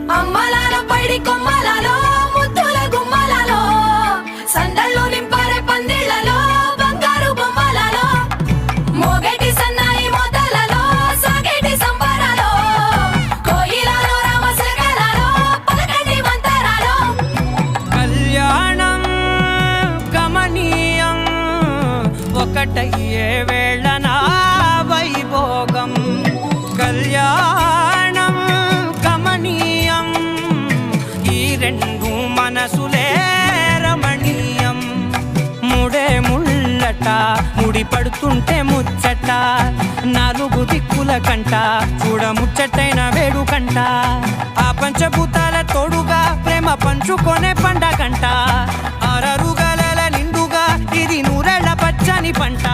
అమ్మలాలో పైడి కొమ్మలాలో ముద్దుల గుమ్మలాలో సందళ్ళు నింపారే పందిళ్లలో బంగారు బొమ్మలలో మోగేటి సన్నాయి మోతలలో సాగేటి సంబరాలో కోయిలలో రామశకలలో పలకటి మంతరాలో కళ్యాణం గమనీయం ఒకటయ్యే వేళన వైభోగం కళ్యాణం గమనీయం ఈ రెండు మనసులే రమణీయం ముడే ముళ్ళట ముడి పడుతుంటే ముచ్చట నాలుగు దిక్కుల కంట చూడ ముచ్చటైన వేడుకంట ఆ పంచభూతాల తోడుగా ప్రేమ పంచుకొనే పండగంట ఆరరుగల నిండుగా ఇది నూరెళ్ళ పచ్చని పంట